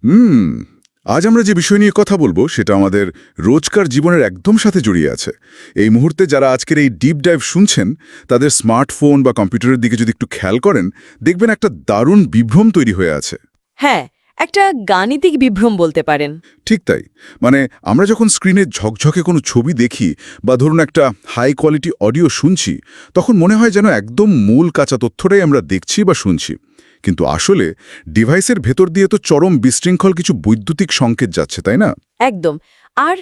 হুম আজ আমরা যে বিষয় নিয়ে কথা বলবো সেটা আমাদের রোজকার জীবনের একদম সাথে জড়িয়ে আছে। এই মুহূর্তে যারা আজকের এই ডিপ ডাইভ শুনছেন তাদের স্মার্টফোন বা কম্পিউটারের দিকে যদি একটু খেয়াল করেন, দেখবেন একটা দারুণ বিভ্রম তৈরি হয়ে আছে। হ্যাঁ, একটা গাণিতিক বিভ্রম বলতে পারেন। ঠিক তাই। মানে আমরা যখন স্ক্রিনে ঝকঝকে কোনো ছবি দেখি বা ধরুন একটা হাই কোয়ালিটি অডিও শুনছি, তখন মনে হয় যেন একদম মূল কাঁচা তথ্যটাই আমরা দেখছি বা শুনছি। কিন্তু আসলে ডিভাইসের ভেতর দিয়ে তো চরম বিশৃঙ্খল কিছু বৈদ্যুতিক সংকেত যাচ্ছে, তাই না? একদম। আর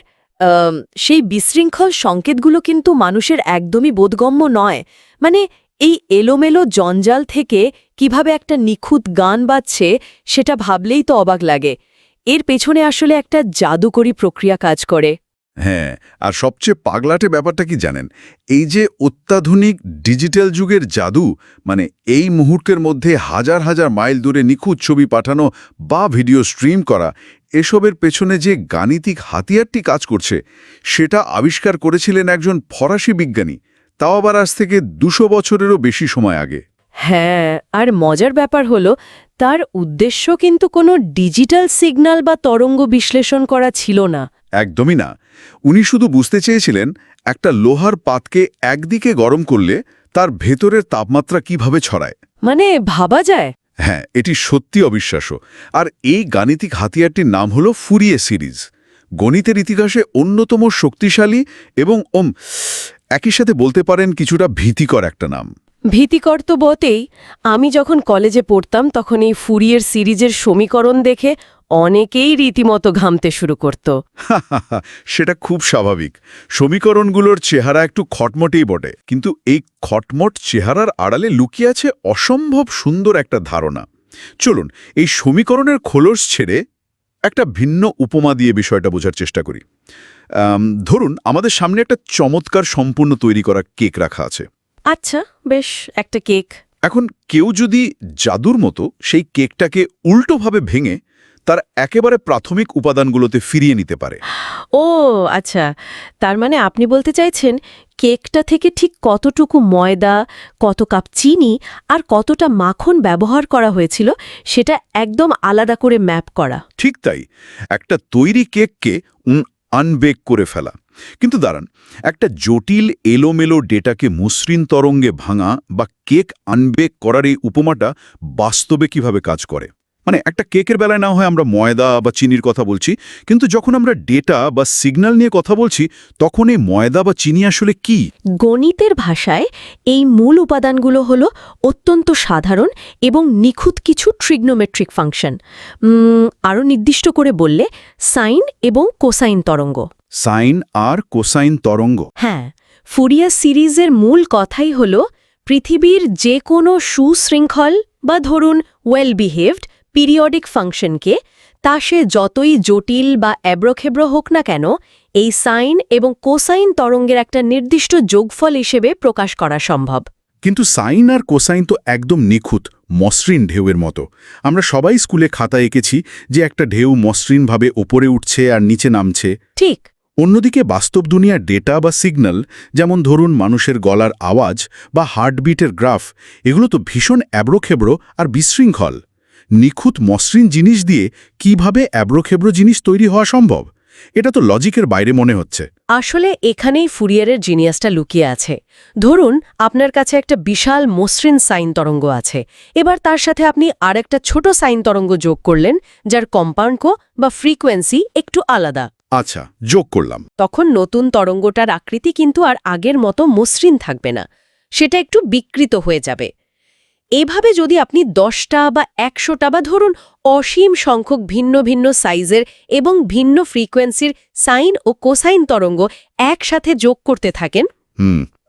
সেই বিশৃঙ্খল সংকেতগুলো কিন্তু মানুষের একদমই বোধগম্য নয়। মানে এই এলোমেলো জঞ্জাল থেকে কিভাবে একটা নিখুঁত গান বাজছে সেটা ভাবলেই তো অবাক লাগে। এর পেছনে আসলে একটা জাদুকরী প্রক্রিয়া কাজ করে। হ্যাঁ, আর সবচেয়ে পাগলাটে ব্যাপারটা কি জানেন? এই যে অত্যাধুনিক ডিজিটাল যুগের জাদু, মানে এই মুহূর্তের মধ্যে হাজার হাজার মাইল দূরে নিখুঁত ছবি পাঠানো বা ভিডিও স্ট্রিম করা, এসবের পেছনে যে গাণিতিক হাতিয়ারটি কাজ করছে, সেটা আবিষ্কার করেছিলেন একজন ফরাসি বিজ্ঞানী, তাও আবার আজ থেকে ২০০ বছরেরও বেশি সময় আগে। হ্যাঁ, আর মজার ব্যাপার হলো তার উদ্দেশ্য কিন্তু কোনো ডিজিটাল সিগন্যাল বা তরঙ্গ বিশ্লেষণ করা ছিল না। একদমই না। উনি শুধু বুঝতে চেয়েছিলেন একটা লোহার পাতকে একদিকে গরম করলে তার ভেতরের তাপমাত্রা কিভাবে ছড়ায়। মানে ভাবা যায়। হ্যাঁ, এটি সত্যি অবিশ্বাস্য। আর এই গাণিতিক হাতিয়ারটির নাম হলো ফুরিয়ে সিরিজ। গণিতের ইতিহাসে অন্যতম শক্তিশালী এবং একই সাথে বলতে পারেন কিছুটা ভীতিকর একটা নাম। ভীতিকর তো বটেই। আমি যখন কলেজে পড়তাম তখন এই ফুরিয়ের সিরিজের সমীকরণ দেখে অনেকেই রীতিমতো ঘামতে শুরু করত। সেটা খুব স্বাভাবিক। সমীকরণগুলোর চেহারা একটু খটমটেই বটে, কিন্তু এই খটমট চেহারার আড়ালে লুকিয়ে আছে অসম্ভব সুন্দর একটা ধারণা। চলুন এই সমীকরণের খোলস ছেড়ে একটা ভিন্ন উপমা দিয়ে বিষয়টা বোঝার চেষ্টা করি। ধরুন আমাদের সামনে একটা চমৎকার সম্পূর্ণ তৈরি করা কেক রাখা আছে। আচ্ছা, বেশ, একটা কেক। এখন কেউ যদি জাদুর মতো সেই কেকটাকে উল্টোভাবে ভেঙে তার একেবারে প্রাথমিক উপাদানগুলোতে ফিরিয়ে নিতে পারে। ও আচ্ছা, তার মানে আপনি বলতে চাইছেন কেকটা থেকে ঠিক কতটুকু ময়দা, কত কাপ চিনি আর কতটা মাখন ব্যবহার করা হয়েছিল সেটা একদম আলাদা করে ম্যাপ করা। ঠিক তাই, একটা তৈরি কেককে আনবেক করে ফেলা। কিন্তু দাঁড়ান, একটা জটিল এলোমেলো ডেটাকে মসৃণ তরঙ্গে ভাঙা বা কেক আনবেক করার এই উপমাটা বাস্তবে কিভাবে কাজ করে? মানে একটা কেকের বেলায় না হয় আমরা ময়দা বা চিনির কথা বলছি, কিন্তু যখন আমরা ডেটা বা সিগন্যাল নিয়ে কথা বলছি তখন এই ময়দা বা চিনি আসলে কি? গণিতের ভাষায় এই মূল উপাদানগুলো হলো অত্যন্ত সাধারণ এবং নিখুঁত কিছু ট্রিগনোমেট্রিক ফাংশন। আরও নির্দিষ্ট করে বললে সাইন এবং কোসাইন তরঙ্গ। সাইন আর কোসাইন তরঙ্গ? হ্যাঁ, ফুরিয়ার সিরিজের মূল কথাই হল পৃথিবীর যে কোনো সুশৃঙ্খল বা ধরুন ওয়েল বিহেভড পিরিয়ডিক ফাংশনকে, তা সে যতই জটিল বা অ্যাব্রোখেব্রো হোক না কেন, এই সাইন এবং কোসাইন তরঙ্গের একটা নির্দিষ্ট যোগফল হিসেবে প্রকাশ করা সম্ভব। কিন্তু সাইন আর কোসাইন তো একদম নিখুঁত, মসৃণ ঢেউয়ের মতো। আমরা সবাই স্কুলে খাতা এঁকেছি যে একটা ঢেউ মসৃণভাবে ওপরে উঠছে আর নিচে নামছে। ঠিক। অন্যদিকে বাস্তব দুনিয়ার ডেটা বা সিগন্যাল, যেমন ধরুন মানুষের গলার আওয়াজ বা হার্টবিটের গ্রাফ, এগুলো তো ভীষণ অ্যাব্রোখেব্রো আর বিশৃঙ্খল। নিখুঁত মসৃণ জিনিস দিয়ে কিভাবে অ্যাব্রোখেব্রো জিনিস তৈরি হওয়া সম্ভব? এটা তো লজিকের বাইরে মনে হচ্ছে। আসলে এখানেই ফুরিয়ারের জিনিয়াসটা লুকিয়ে আছে। ধরুন আপনার কাছে একটা বিশাল মসৃণ সাইন তরঙ্গ আছে, এবার তার সাথে আপনি আরেকটা ছোট সাইন তরঙ্গ যোগ করলেন যার কম্পাউন্ড বা ফ্রিকোয়েন্সি একটু আলাদা। আচ্ছা, যোগ করলাম। তখন নতুন তরঙ্গটার আকৃতি কিন্তু আর আগের মতো মসৃণ থাকবে না, সেটা একটু বিকৃত হয়ে যাবে। এভাবে যদি আপনি 10টা বা 100টা বা ধরুন অসীম সংখ্যক ভিন্ন ভিন্ন সাইজের এবং ভিন্ন ফ্রিকোয়েন্সির সাইন ও কোসাইন তরঙ্গ একসাথে যোগ করতে থাকেন,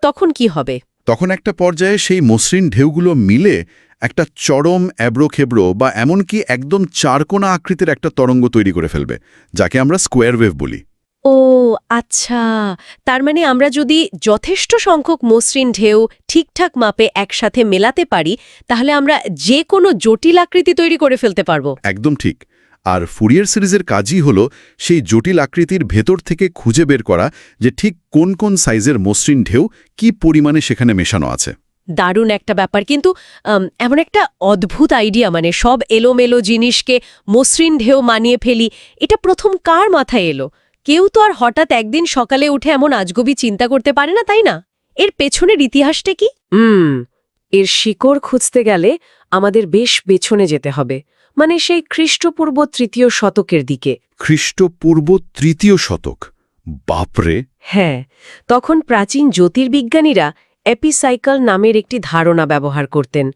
তখন কি হবে? তখন একটা পর্যায়ে সেই মসৃণ ঢেউগুলো মিলে একটা চরম অ্যাব্রোখেব্রো বা এমনকি একদম চারকোনা আকৃতির একটা তরঙ্গ তৈরি করে ফেলবে, যাকে আমরা স্কোয়ার ওয়েভ বলি। ও আচ্ছা, তার মানে আমরা যদি যথেষ্ট সংখ্যক মসৃণ ঢেউ ঠিকঠাক মাপে একসাথে মেলাতে পারি তাহলে আমরা যে কোনো জটিল আকৃতি তৈরি করে ফেলতে পারবো। একদম ঠিক। আর ফুরিয়ার সিরিজের কাজই হলো সেই জটিল আকৃতির ভেতর থেকে খুঁজে বের করা যে ঠিক কোন কোন সাইজের মসৃণ ঢেউ কি পরিমাণে সেখানে মেশানো আছে। দারুণ একটা ব্যাপার, কিন্তু এমন একটা অদ্ভুত আইডিয়া, মানে সব এলোমেলো জিনিসকে মসৃণ ঢেউ মানিয়ে ফেলি, এটা প্রথম কার মাথায় এলো? কেউ তো আর হঠাৎ একদিন সকালে উঠে এমন আজগুবি চিন্তা করতে পারে না, তাই না? এর পেছনের ইতিহাসটা কি? এর শিকড় খুঁজতে গেলে আমাদের বেশ পেছনে যেতে হবে, মানে সেই খ্রিস্টপূর্ব ৩য় শতকের দিকে। খ্রিস্টপূর্ব ৩য় শতক? বাপরে! হ্যাঁ, তখন প্রাচীন জ্যোতির্বিজ্ঞানীরা এপিসাইকেল নামের একটি ধারণা ব্যবহার করতেন।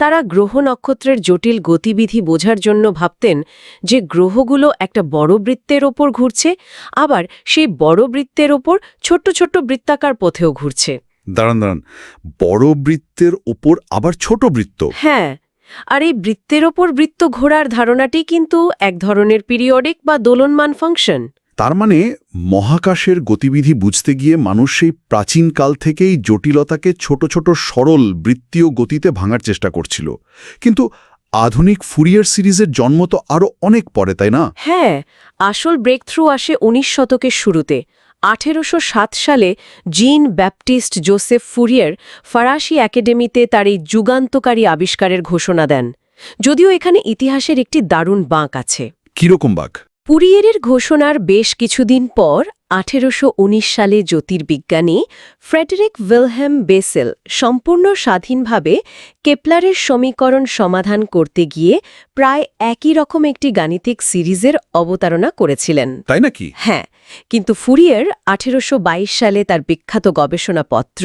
তারা গ্রহ নক্ষত্রের জটিল গতিবিধি বোঝার জন্য ভাবতেন যে গ্রহগুলো একটা বড় বৃত্তের ওপর ঘুরছে, আবার সেই বড় বৃত্তের ওপর ছোট্ট ছোট্ট বৃত্তাকার পথেও ঘুরছে। দাঁড়ান, বড় বৃত্তের ওপর আবার ছোট বৃত্ত? হ্যাঁ, আর এই বৃত্তের ওপর বৃত্ত ঘোরার ধারণাটি কিন্তু এক ধরনের পিরিয়ডিক বা দোলনমান ফাংশন। তার মানে মহাকাশের গতিবিধি বুঝতে গিয়ে মানুষ সেই প্রাচীনকাল থেকেই জটিলতাকে ছোট ছোট সরল বৃত্তীয় গতিতে ভাঙার চেষ্টা করছিল। কিন্তু আধুনিক ফুরিয়ার সিরিজের জন্ম তো আরও অনেক পরে, তাই না? হ্যাঁ, আসল ব্রেকথ্রু আসে ১৯ শতকের শুরুতে। ১৮০৭ সালে জিন ব্যাপটিস্ট জোসেফ ফুরিয়ার ফরাসি একাডেমিতে তার এই যুগান্তকারী আবিষ্কারের ঘোষণা দেন। যদিও এখানে ইতিহাসের একটি দারুণ বাঁক আছে। কিরকম বাঁক? ফুরিয়ারের ঘোষণার বেশ কিছুদিন পর ১৮১৯ সালে জ্যোতির্বিজ্ঞানী ফ্রেডেরিক উইলহেম বেসেল সম্পূর্ণ স্বাধীনভাবে কেপলারের সমীকরণ সমাধান করতে গিয়ে প্রায় একই রকম একটি গাণিতিক সিরিজের অবতারণা করেছিলেন। তাই নাকি? হ্যাঁ, কিন্তু ফুরিয়ার ১৮২২ সালে তার বিখ্যাত গবেষণাপত্র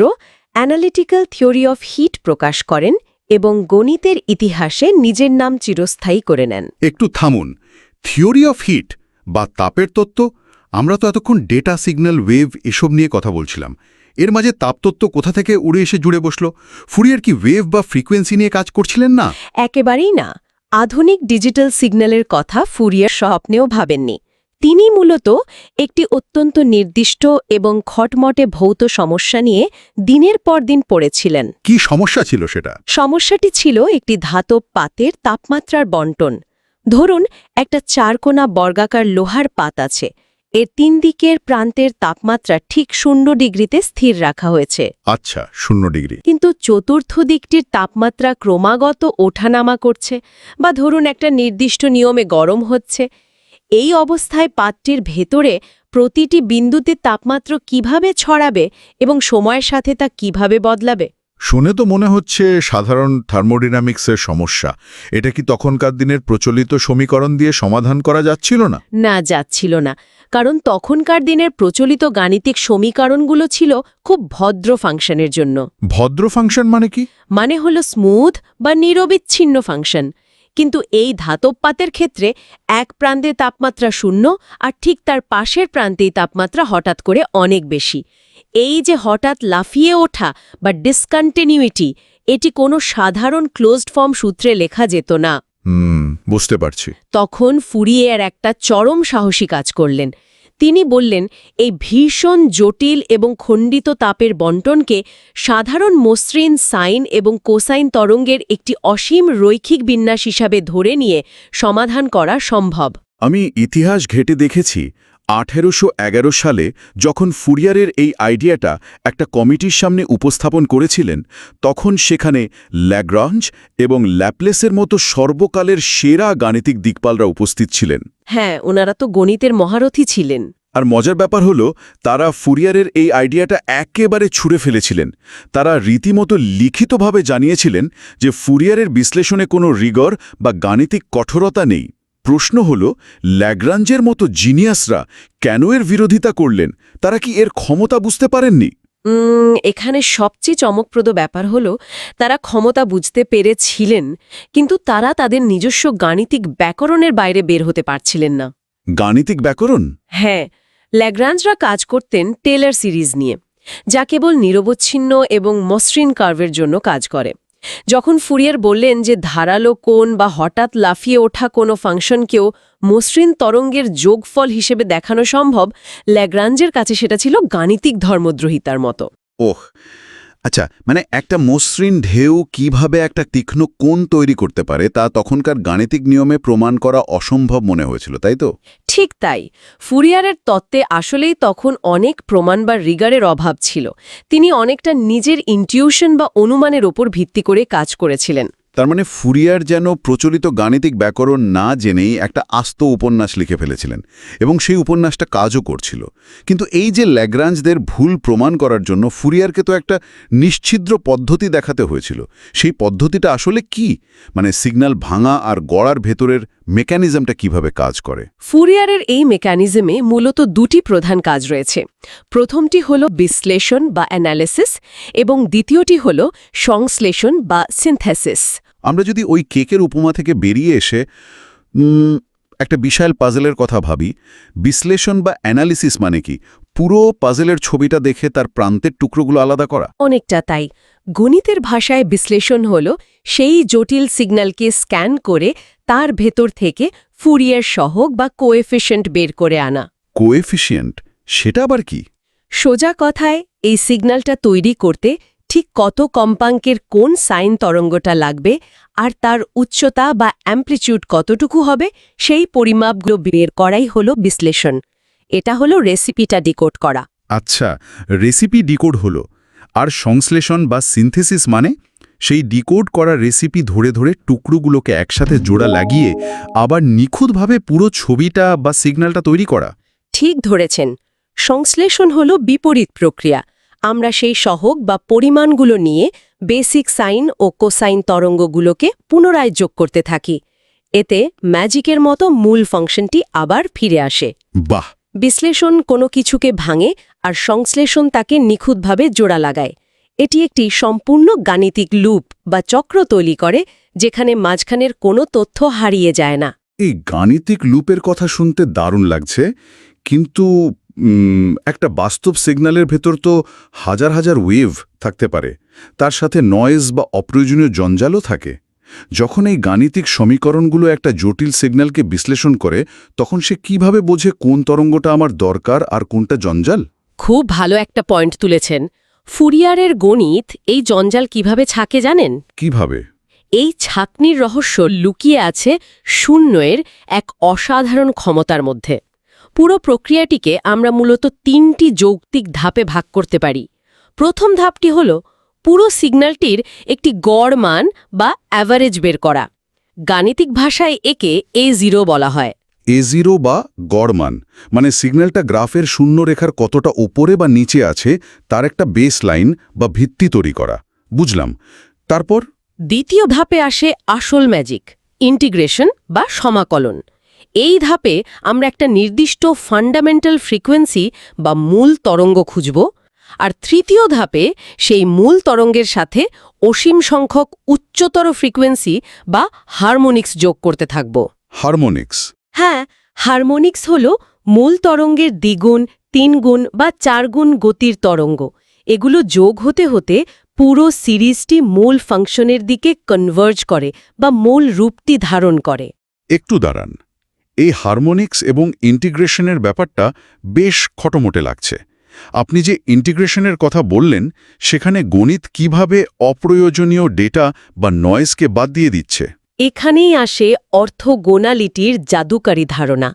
অ্যানালিটিক্যাল থিওরি অফ হিট প্রকাশ করেন এবং গণিতের ইতিহাসে নিজের নাম চিরস্থায়ী করে নেন। একটু থামুন। থিওরি অফ হিট বা তাপের তত্ত্ব? আমরা তো এতক্ষণ ডেটা, সিগন্যাল, ওয়েভ এসব নিয়ে কথা বলছিলাম। এর মাঝে তাপতত্ত্ব কোথা থেকে উড়ে এসে জুড়ে বসল? ফুরিয়ার কি ওয়েভ বা ফ্রিকোয়েন্সি নিয়ে কাজ করছিলেন না? একেবারেই না। আধুনিক ডিজিটাল সিগন্যালের কথা ফুরিয়ার স্বপ্নেও ভাবেননি। তিনি মূলত একটি অত্যন্ত নির্দিষ্ট এবং খটমটে ভৌত সমস্যা নিয়ে দিনের পর দিন পড়েছিলেন। কি সমস্যা ছিল সেটা? সমস্যাটি ছিল একটি ধাতব পাতের তাপমাত্রার বণ্টন। ধরুন, একটা চারকোনা বর্গাকার লোহার পাত আছে। এর ৩ দিকের প্রান্তের তাপমাত্রা ঠিক ০ ডিগ্রিতে স্থির রাখা হয়েছে। আচ্ছা, ০ ডিগ্রি। কিন্তু চতুর্থ দিকটির তাপমাত্রা ক্রমাগত ওঠানামা করছে, বা ধরুন একটা নির্দিষ্ট নিয়মে গরম হচ্ছে। এই অবস্থায় পাতটির ভেতরে প্রতিটি বিন্দুতে তাপমাত্রা কিভাবে ছড়াবে এবং সময়ের সাথে তা কিভাবে বদলাবে? শুনে তো মনে হচ্ছে সাধারণ থার্মোডাইনামিক্সের সমস্যা। এটা কি তখনকার দিনের প্রচলিত সমীকরণ দিয়ে সমাধান করা যাচ্ছিল না? না, যাচ্ছিল না। কারণ তখনকার দিনের প্রচলিত গাণিতিক সমীকরণগুলো ছিল খুব ভদ্র ফাংশনের জন্য। ভদ্র ফাংশন মানে কি? মানে হলো স্মুথ বা নিরবিচ্ছিন্ন ফাংশন। কিন্তু এই ধাতব পাতের ক্ষেত্রে এক প্রান্তে তাপমাত্রা ০ আর ঠিক তার পাশের প্রান্তেই তাপমাত্রা হঠাৎ করে অনেক বেশি। এই যে হঠাৎ লাফিয়ে ওঠা বা ডিসকন্টিনিউইটি, এটি কোনো সাধারণ ক্লোজড ফর্ম সূত্রে লেখা যেত না। বুঝতে পারছি। তখন ফুরিয়ার একটা চরম সাহসী কাজ করলেন। তিনি বললেন, এই ভীষণ জটিল এবং খণ্ডিত তাপের বণ্টনকে সাধারণ মসৃণ সাইন এবং কোসাইন তরঙ্গের একটি অসীম রৈখিক বিন্যাস হিসাবে ধরে নিয়ে সমাধান করা সম্ভব। আমি ইতিহাস ঘেঁটে দেখেছি ১৮১১ সালে যখন ফুরিয়ারের এই আইডিয়াটা একটা কমিটির সামনে উপস্থাপন করেছিলেন, তখন সেখানে ল্যাগ্রাঞ্জ এবং ল্যাপ্লেসের মতো সর্বকালের সেরা গাণিতিক দিকপালরা উপস্থিত ছিলেন। হ্যাঁ, ওনারা তো গণিতের মহারথী ছিলেন। আর মজার ব্যাপার হলো, তারা ফুরিয়ারের এই আইডিয়াটা একেবারে ছুঁড়ে ফেলেছিলেন। তারা রীতিমতো লিখিতভাবে জানিয়েছিলেন যে ফুরিয়ারের বিশ্লেষণে কোনো রিগর বা গাণিতিক কঠোরতা নেই। প্রশ্ন হল, ল্যাগ্রাঞ্জের মতো জিনিয়াসরা কেন এর বিরোধিতা করলেন? তারা কি এর ক্ষমতা বুঝতে পারেননি? এখানে সবচেয়ে চমকপ্রদ ব্যাপার হলো, তারা ক্ষমতা বুঝতে পেরেছিলেন, কিন্তু তারা তাদের নিজস্ব গাণিতিক ব্যাকরণের বাইরে বের হতে পারছিলেন না। গাণিতিক ব্যাকরণ? হ্যাঁ, ল্যাগ্রাঞ্জরা কাজ করতেন টেলর সিরিজ নিয়ে, যা কেবল নিরবচ্ছিন্ন এবং মসৃণ কার্ভের জন্য কাজ করে। যখন ফুরিয়ার বললেন যে ধারালো কোণ বা হঠাৎ লাফিয়ে ওঠা কোনো ফাংশনকেও মসৃণ তরঙ্গের যোগফল হিসেবে দেখানো সম্ভব, ল্যাগ্রাঞ্জের কাছে সেটা ছিল গাণিতিক ধর্মদ্রোহিতার মতো। ওহ, আচ্ছা, মানে একটা মসৃণ ঢেউ কিভাবে একটা তীক্ষ্ণ কোণ তৈরি করতে পারে তা তখনকার গাণিতিক নিয়মে প্রমাণ করা অসম্ভব মনে হয়েছিল, তাই তো? ঠিক তাই। ফুরিয়ারের তত্ত্বে আসলেই তখন অনেক প্রমাণ বা রিগারের অভাব ছিল। তিনি অনেকটা নিজের ইনটিউশন বা অনুমানের ওপর ভিত্তি করে কাজ করেছিলেন। তার মানে ফুরিয়ার যেন প্রচলিত গাণিতিক ব্যাকরণ না জেনেই একটা আস্ত উপন্যাস লিখে ফেলেছিলেন এবং সেই উপন্যাসটা কাজও করছিল। কিন্তু এই যে ল্যাগ্রাঞ্জদের ভুল প্রমাণ করার জন্য ফুরিয়ারকে তো একটা নিশ্ছিদ্র পদ্ধতি দেখাতে হয়েছিল। সেই পদ্ধতিটা আসলে কি? মানে সিগন্যাল ভাঙা আর গড়ার ভেতরের মেকানিজমটা কিভাবে কাজ করে? ফুরিয়ারের এই মেকানিজমে মূলত দুটি প্রধান কাজ রয়েছে। প্রথমটি হল বিশ্লেষণ বা অ্যানালিসিস এবং দ্বিতীয়টি হল সংশ্লেষণ বা সিনথেসিস। আমরা যদি ওই কেকের উপমা থেকে বেরিয়ে এসে একটা বিশাল পাজলের কথা ভাবি, বিশ্লেষণ বা অ্যানালিসিস মানে কি? পুরো পাজলের ছবিটা দেখে তার প্রান্তের টুকরোগুলো আলাদা করা? অনেকটা তাই। গণিতের ভাষায় বিশ্লেষণ হল সেই জটিল সিগন্যালকে স্ক্যান করে তার ভেতর থেকে ফুরিয়ার সহগ বা কোএফিশিয়েন্ট বের করে আনা। কোএফিশিয়েন্ট, সেটা আবার কি? সোজা কথায় এই সিগন্যালটা তৈরি করতে ঠিক কত কম্পাঙ্কের কোন সাইন তরঙ্গটা লাগবে আর তার উচ্চতা বা অ্যাম্প্লিটিউড কতটুকু হবে সেই পরিমাপগুলো বের করাই হলো বিশ্লেষণ। এটা হলো রেসিপিটা ডিকোড করা। আচ্ছা, রেসিপি ডিকোড হলো। আর সংশ্লেষণ বা সিনথেসিস মানে সেই ডিকোড করা রেসিপি ধরে ধরে টুকরোগুলোকে একসাথে জোড়া লাগিয়ে আবার নিখুঁতভাবে পুরো ছবিটা বা সিগন্যালটা তৈরি করা। ঠিক ধরেছেন। সংশ্লেষণ হলো বিপরীত প্রক্রিয়া। আমরা সেই সহগ বা পরিমাণগুলো নিয়ে বেসিক সাইন ও কোসাইন তরঙ্গগুলোকে পুনরায় যোগ করতে থাকি। এতে ম্যাজিকের মতো মূল ফাংশনটি আবার ফিরে আসে। বাহ! বিশ্লেষণ কোনো কিছুকে ভাঙে আর সংশ্লেষণ তাকে নিখুঁতভাবে জোড়া লাগায়। এটি একটি সম্পূর্ণ গাণিতিক লুপ বা চক্র তৈরি করে, যেখানে মাঝখানের কোনো তথ্য হারিয়ে যায় না। এই গাণিতিক লুপের কথা শুনতে দারুণ লাগছে, কিন্তু একটা বাস্তব সিগন্যালের ভেতর তো হাজার হাজার ওয়েভ থাকতে পারে, তার সাথে নয়েজ বা অপ্রয়োজনীয় জঞ্জালও থাকে। যখন এই গাণিতিক সমীকরণগুলো একটা জটিল সিগন্যালকে বিশ্লেষণ করে, তখন সে কিভাবে বোঝে কোন তরঙ্গটা আমার দরকার আর কোনটা জঞ্জাল? খুব ভালো একটা পয়েন্ট তুলেছেন। ফুরিয়ারের গণিত এই জঞ্জাল কিভাবে ছাকে জানেন? কিভাবে? এই ছাঁকনির রহস্য লুকিয়ে আছে শূন্যের এক অসাধারণ ক্ষমতার মধ্যে। পুরো প্রক্রিয়াটিকে আমরা মূলত তিনটি যৌক্তিক ধাপে ভাগ করতে পারি। প্রথম ধাপটি হল পুরো সিগন্যালটির একটি গড় মান বা অ্যাভারেজ বের করা। গাণিতিক ভাষায় একে A0 বলা হয়। A0 বা গড় মান, মানে সিগন্যালটা গ্রাফের শূন্য রেখার কতটা ওপরে বা নিচে আছে তার একটা বেস লাইন বা ভিত্তি তৈরি করা। বুঝলাম। তারপর? দ্বিতীয় ধাপে আসে আসল ম্যাজিক, ইন্টিগ্রেশন বা সমাকলন। এই ধাপে আমরা একটা নির্দিষ্ট ফান্ডামেন্টাল ফ্রিকোয়েন্সি বা মূল তরঙ্গ খুঁজব, আর তৃতীয় ধাপে সেই মূল তরঙ্গের সাথে অসীম সংখ্যক উচ্চতর ফ্রিকোয়েন্সি বা হারমোনিক্স যোগ করতে থাকব। হারমোনিক্স? হ্যাঁ, হারমোনিক্স হল মূল তরঙ্গের দ্বিগুণ, 3 গুণ বা 4 গুণ গতির তরঙ্গ। এগুলো যোগ হতে হতে পুরো সিরিজটি মূল ফাংশনের দিকে কনভার্জ করে বা মূল রূপটি ধারণ করে। একটু দাঁড়ান, এই হারমোনিক্স এবং ইন্টিগ্রেশনের ব্যাপারটা বেশ খটোমোটে লাগছে। আপনি যে ইন্টিগ্রেশনের কথা বললেন, সেখানে গণিত কিভাবে অপ্রয়োজনীয় ডেটা বা নয়েজকে বাদ দিয়ে দিচ্ছে? এখানেই আসে অর্থগোনালিটির জাদুকারী ধারণা।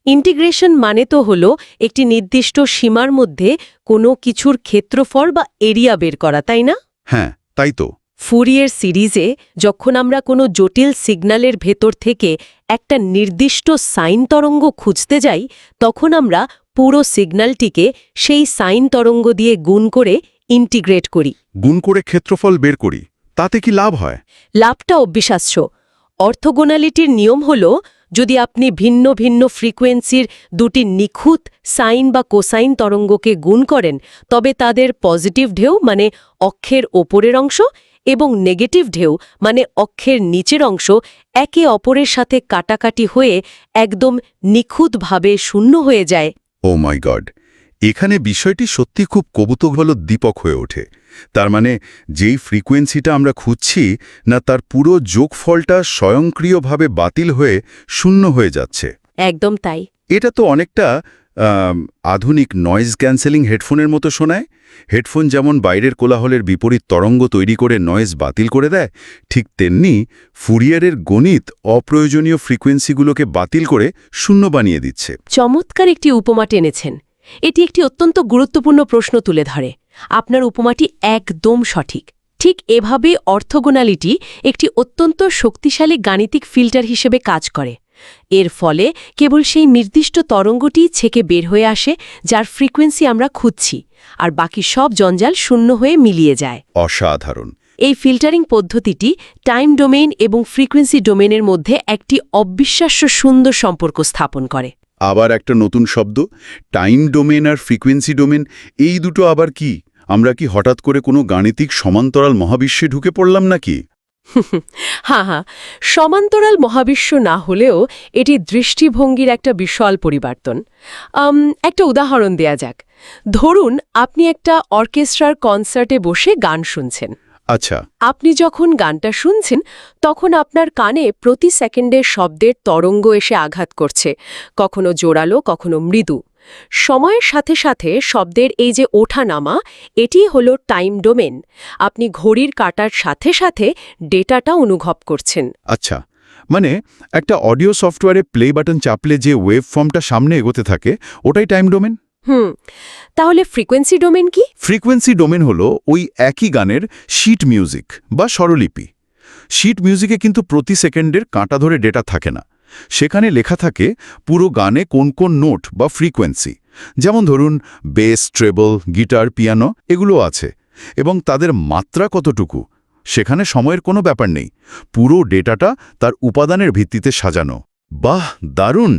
ইন্টিগ্রেশন মানে তো হলো একটি নির্দিষ্ট সীমার মধ্যে কোনো কিছুর ক্ষেত্রফল বা এরিয়া বের করা, তাই না? হ্যাঁ, তাই তো। ফুরিয়ার সিরিজে যখন আমরা কোনো জটিল সিগন্যালের ভেতর থেকে একটা নির্দিষ্ট সাইন তরঙ্গ খুঁজতে যাই, তখন আমরা পুরো সিগন্যালটিকে সেই সাইন তরঙ্গ দিয়ে গুণ করে ইন্টিগ্রেট করি। গুণ করে ক্ষেত্রফল বের করি, তাতে কি লাভ হয়? লাভটা অবিশ্বাস্য। অর্থগোনালিটির নিয়ম হল, যদি আপনি ভিন্ন ভিন্ন ফ্রিকোয়েন্সির দুটি নিখুঁত সাইন বা কোসাইন তরঙ্গকে গুণ করেন, তবে তাদের পজিটিভ ঢেউ মানে অক্ষের ওপরের অংশ এবং নেগেটিভ ঢেউ মানে অক্ষের নিচের অংশ একে অপরের সাথে কাটাকাটি হয়ে একদম নিখুঁতভাবে শূন্য হয়ে যায়। ও মাই গড! এখানে বিষয়টি সত্যি খুব কৌতুকহলোদ্দীপক হয়ে ওঠে। তার মানে যেই ফ্রিকোয়েন্সিটা আমরা খুঁজছি না, তার পুরো যোগফলটা স্বয়ংক্রিয়ভাবে বাতিল হয়ে শূন্য হয়ে যাচ্ছে। একদম তাই। এটা তো অনেকটা আধুনিক নয়েজ ক্যান্সেলিং হেডফোনের মতো শোনায়। হেডফোন যেমন বাইরের কোলাহলের বিপরীত তরঙ্গ তৈরি করে নয়েজ বাতিল করে দেয়, ঠিক তেমনি ফুরিয়ারের গণিত অপ্রয়োজনীয় ফ্রিকোয়েন্সিগুলোকে বাতিল করে শূন্য বানিয়ে দিচ্ছে। চমৎকার একটি উপমা টেনেছেন। এটি একটি অত্যন্ত গুরুত্বপূর্ণ প্রশ্ন তুলে ধরে। আপনার উপমাটি একদম সঠিক। ঠিক এভাবে অর্থোগোনালিটি একটি অত্যন্ত শক্তিশালী গাণিতিক ফিল্টার হিসেবে কাজ করে। এর ফলে কেবল সেই নির্দিষ্ট তরঙ্গটি ছেকে বের হয়ে আসে যার ফ্রিকোয়েন্সি আমরা খুঁজছি, আর বাকি সব জঞ্জাল শূন্য হয়ে মিলিয়ে যায়। অসাধারণ। এই ফিল্টারিং পদ্ধতিটি টাইম ডোমেইন এবং ফ্রিকোয়েন্সি ডোমেইনের মধ্যে একটি অবিশ্বাস্য সুন্দর সম্পর্ক স্থাপন করে। আবার একটা নতুন শব্দ, টাইম ডোমেন আর ফ্রিকোয়েন্সি ডোমেন, এই দুটো আবার কি? আমরা কি হঠাৎ করে কোনো গাণিতিক সমান্তরাল মহাবিশ্বে ঢুকে পড়লাম নাকি? হ্যাঁ, সমান্তরাল মহাবিশ্ব না হলেও এটি দৃষ্টিভঙ্গির একটা বিশাল পরিবর্তন। একটা উদাহরণ দেয়া যাক। ধরুন আপনি একটা অর্কেস্ট্রার কনসার্টে বসে গান শুনছেন। আচ্ছা। আপনি যখন গানটা শুনছেন তখন আপনার কানে প্রতি সেকেন্ডে শব্দের তরঙ্গ এসে আঘাত করছে, কখনো জোরালো কখনো মৃদু। সময়ের সাথে সাথে শব্দের এই যে ওঠানামা, এটি হলো টাইম ডোমেন। আপনি ঘড়ির কাঁটার সাথে সাথে ডেটাটা অনুভব করছেন। আচ্ছা, মানে একটা অডিও সফটওয়্যারে প্লে বাটন চাপলে যে ওয়েভ ফর্মটা সামনে এগোতে থাকে, ওটাই টাইম ডোমেন। তাহলে ফ্রিকোয়েন্সি ডোমেন কি? ফ্রিকোয়েন্সি ডোমেন হলো ওই একই গানের শিট মিউজিক বা স্বরলিপি। শিট মিউজিকে কিন্তু প্রতি সেকেন্ডের কাঁটা ধরে ডেটা থাকে না। সেখানে লেখা থাকে পুরো গানে কোন কোন নোট বা ফ্রিকোয়েন্সি, যেমন ধরুন বেস, ট্রেবল, গিটার, পিয়ানো, এগুলো আছে, এবং তাদের মাত্রা কতটুকু। সেখানে সময়ের কোনো ব্যাপার নেই, পুরো ডেটাটা তার উপাদানের ভিত্তিতে সাজানো। বাহ, দারুণ!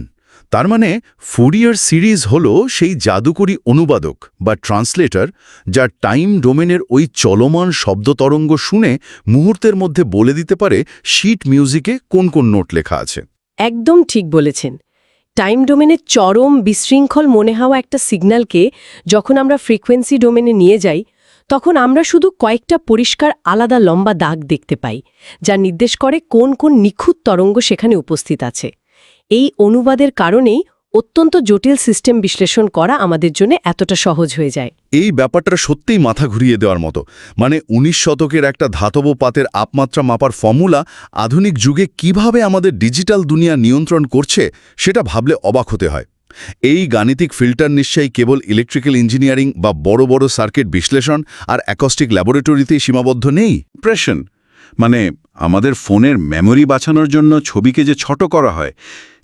তার মানে ফুরিয়ার সিরিজ হলো সেই জাদুকরী অনুবাদক বা ট্রান্সলেটর, যা টাইম ডোমেনের ওই চলমান শব্দতরঙ্গ শুনে মুহূর্তের মধ্যে বলে দিতে পারে শিট মিউজিকে কোন কোন নোট লেখা আছে। একদম ঠিক বলেছেন। টাইম ডোমেনের চরম বিশৃঙ্খল মনে হওয়া একটা সিগন্যালকে যখন আমরা ফ্রিকোয়েন্সি ডোমেনে নিয়ে যাই, তখন আমরা শুধু কয়েকটা পরিষ্কার আলাদা লম্বা দাগ দেখতে পাই, যা নির্দেশ করে কোন কোন নিখুঁত তরঙ্গ সেখানে উপস্থিত আছে। এই অনুবাদের কারণেই অত্যন্ত জটিল সিস্টেম বিশ্লেষণ করা আমাদের জন্য এতটা সহজ হয়ে যায়। এই ব্যাপারটা সত্যিই মাথা ঘুরিয়ে দেওয়ার মতো। মানে 19 শতকের একটা ধাতব পাতের আপমাত্রা মাপার ফর্মুলা আধুনিক যুগে কিভাবে আমাদের ডিজিটাল দুনিয়া নিয়ন্ত্রণ করছে, সেটা ভাবলে অবাক হতে হয়। এই গাণিতিক ফিল্টার নিশ্চয়ই কেবল ইলেকট্রিক্যাল ইঞ্জিনিয়ারিং বা বড় বড় সার্কিট বিশ্লেষণ আর অ্যাকস্টিক ল্যাবরেটরিতেই সীমাবদ্ধ নেই। প্রেশন মানে আমাদের ফোনের মেমোরি বাঁচানোর জন্য ছবিকে যে ছোট করা হয়,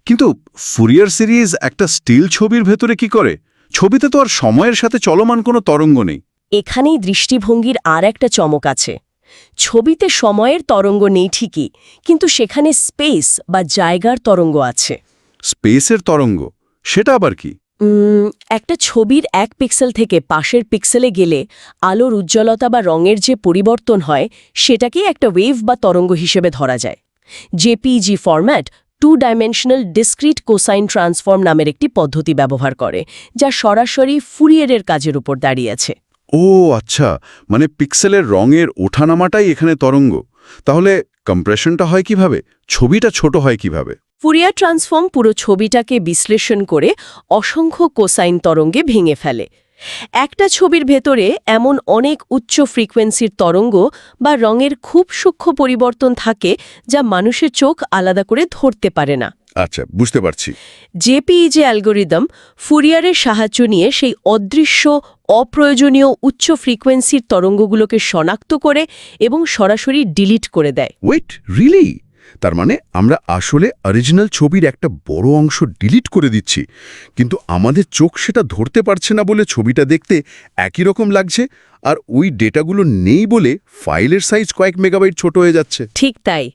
কিন্তু ফুরিয়ার সিরিজ একটা স্টিল ছবির ভেতরে কি করে? ছবিতে তো আর সময়ের সাথে চলমান কোনো তরঙ্গ নেই। এখানেই দৃষ্টিভঙ্গির আর একটা চমক আছে। ছবিতে সময়ের তরঙ্গ নেই ঠিকই, কিন্তু সেখানে স্পেস বা জায়গার তরঙ্গ আছে। স্পেসের তরঙ্গ, সেটা আবার কি? একটা ছবির এক পিক্সেল থেকে পাশের পিক্সেলে গেলে আলোর উজ্জ্বলতা বা রঙের যে পরিবর্তন হয়, সেটাকেই একটা ওয়েভ বা তরঙ্গ হিসেবে ধরা যায়। JPEG format two dimensional discrete cosine transform নামের একটি পদ্ধতি ব্যবহার করে, যা সরাসরি ফুরিয়ারের কাজের উপর দাঁড়িয়েছে। ও আচ্ছা, মানে পিক্সেলের রঙের ওঠানামাটাই এখানে তরঙ্গ। তাহলে কম্প্রেশনটা হয় কিভাবে? ছবিটা ছোট হয় কিভাবে? ফুরিয়ার ট্রান্সফর্ম পুরো ছবিটাকে বিশ্লেষণ করে অসংখ্য কোসাইন তরঙ্গে ভেঙে ফেলে। একটা ছবির ভেতরে এমন অনেক উচ্চ ফ্রিকোয়েন্সির তরঙ্গ বা রঙের খুব সূক্ষ্ম পরিবর্তন থাকে, যা মানুষের চোখ আলাদা করে ধরতে পারে না। আচ্ছা, বুঝতে পারছি। জেপিইজি অ্যালগোরিদম ফুরিয়ারের সাহায্য নিয়ে সেই অদৃশ্য অপ্রয়োজনীয় উচ্চ ফ্রিকোয়েন্সির তরঙ্গগুলোকে শনাক্ত করে এবং সরাসরি ডিলিট করে দেয়। Wait, really? তার মানে আমরা আসলে অরিজিনাল ছবির একটা বড় অংশ ডিলিট করে দিচ্ছি, কিন্তু আমাদের চোখ সেটা ধরতে পারছে না বলে ছবিটা দেখতে একই রকম লাগছে, আর ওই ডেটাগুলো নেই বলে ফাইলের সাইজ কয়েক মেগাবাইট ছোট হয়ে যাচ্ছে। ঠিক তাই।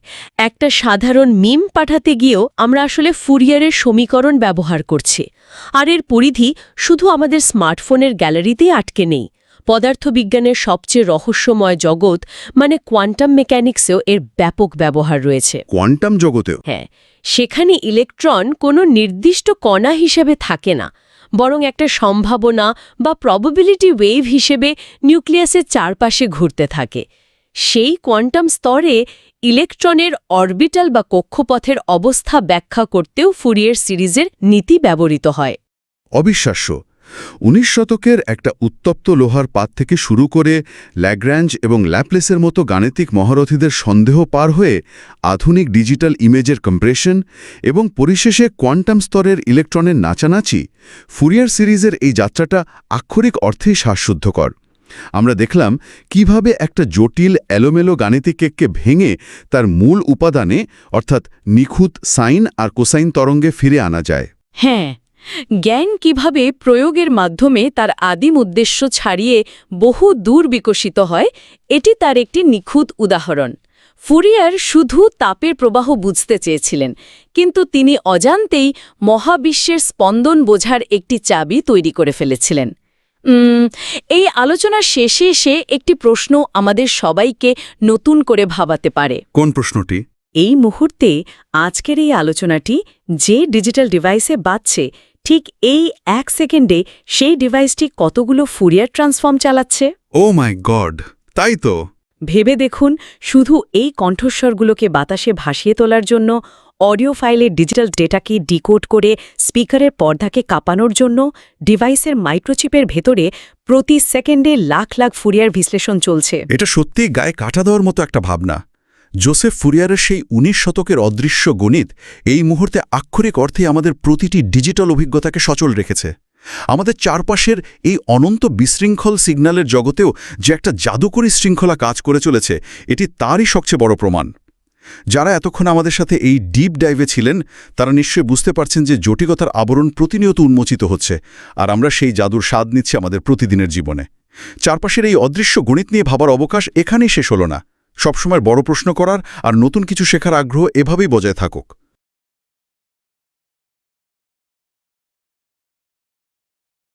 একটা সাধারণ মিম পাঠাতে গিয়েও আমরা আসলে ফুরিয়ারের সমীকরণ ব্যবহার করছি, আর এর পরিধি শুধু আমাদের স্মার্টফোনের গ্যালারিতেই আটকে নেই। পদার্থবিজ্ঞানের সবচেয়ে রহস্যময় জগৎ মানে কোয়ান্টাম মেকানিক্সেও এর ব্যাপক ব্যবহার রয়েছে। কোয়ান্টাম জগতেও? হ্যাঁ, সেখানে ইলেকট্রন কোনো নির্দিষ্ট কণা হিসেবে থাকে না, বরং একটা সম্ভাবনা বা প্রবাবিলিটি ওয়েভ হিসেবে নিউক্লিয়াসের চারপাশে ঘুরতে থাকে। সেই কোয়ান্টাম স্তরে ইলেকট্রনের অরবিটাল বা কক্ষপথের অবস্থা ব্যাখ্যা করতেও ফুরিয়ার সিরিজের নীতি ব্যবহৃত হয়। অবিশ্বাস্য। 19 শতকের একটা উত্তপ্ত লোহার পাত থেকে শুরু করে ল্যাগ্রাঞ্জ এবং ল্যাপ্লেসের মতো গাণিতিক মহারথীদের সন্দেহ পার হয়ে আধুনিক ডিজিটাল ইমেজের কম্প্রেশন এবং পরিশেষে কোয়ান্টাম স্তরের ইলেকট্রনের নাচানাচি, ফুরিয়ার সিরিজের এই যাত্রাটা আক্ষরিক অর্থেই শ্বাসরুদ্ধকর। আমরা দেখলাম কিভাবে একটা জটিল এলোমেলো গাণিতিক কেককে ভেঙে তার মূল উপাদানে অর্থাৎ নিখুঁত সাইন আর কোসাইন তরঙ্গে ফিরে আনা যায়। হ্যাঁ, জ্ঞান কিভাবে প্রয়োগের মাধ্যমে তার আদিম উদ্দেশ্য ছাড়িয়ে বহু দূর বিকশিত হয়, এটি তার একটি নিখুঁত উদাহরণ। ফুরিয়ার শুধু তাপের প্রবাহ বুঝতে চেয়েছিলেন, কিন্তু তিনি অজান্তেই মহাবিশ্বের স্পন্দন বোঝার একটি চাবি তৈরি করে ফেলেছিলেন। এই আলোচনার শেষে এসে একটি প্রশ্ন আমাদের সবাইকে নতুন করে ভাবাতে পারে। কোন প্রশ্নটি? এই মুহূর্তে আজকের এই আলোচনাটি যে ডিজিটাল ডিভাইসে বাজছে, ঠিক এই 1 সেকেন্ডে সেই ডিভাইসটি কতগুলো ফুরিয়ার ট্রান্সফর্ম চালাচ্ছে? ও মাই গড, তাই তো। ভেবে দেখুন, শুধু এই কণ্ঠস্বরগুলোকে বাতাসে ভাসিয়ে তোলার জন্য, অডিও ফাইলের ডিজিটাল ডেটাকে ডিকোড করে স্পিকারের পর্দাকে কাঁপানোর জন্য ডিভাইসের মাইক্রোচিপের ভেতরে প্রতি সেকেন্ডে লাখ লাখ ফুরিয়ার বিশ্লেষণ চলছে। এটা সত্যিই গায়ে কাটা দেওয়ার মতো একটা ভাবনা। জোসেফ ফুরিয়ারের সেই 19 শতকের অদৃশ্য গণিত এই মুহূর্তে আক্ষরিক অর্থে আমাদের প্রতিটি ডিজিটাল অভিজ্ঞতাকে সচল রেখেছে। আমাদের চারপাশের এই অনন্ত বিশৃঙ্খল সিগন্যালের জগতেও যে একটা জাদুকরী শৃঙ্খলা কাজ করে চলেছে, এটি তারই সবচেয়ে বড় প্রমাণ। যারা এতক্ষণ আমাদের সাথে এই ডিপ ডাইভে ছিলেন, তারা নিশ্চয়ই বুঝতে পারছেন যে জটিলতার আবরণ প্রতিনিয়ত উন্মোচিত হচ্ছে, আর আমরা সেই জাদুর স্বাদ নিচ্ছি আমাদের প্রতিদিনের জীবনে। চারপাশের এই অদৃশ্য গণিত নিয়ে ভাবার অবকাশ এখানেই শেষ হলো না। সবসময় বড় প্রশ্ন করার আর নতুন কিছু শেখার আগ্রহ এভাবেই বজায় থাকুক।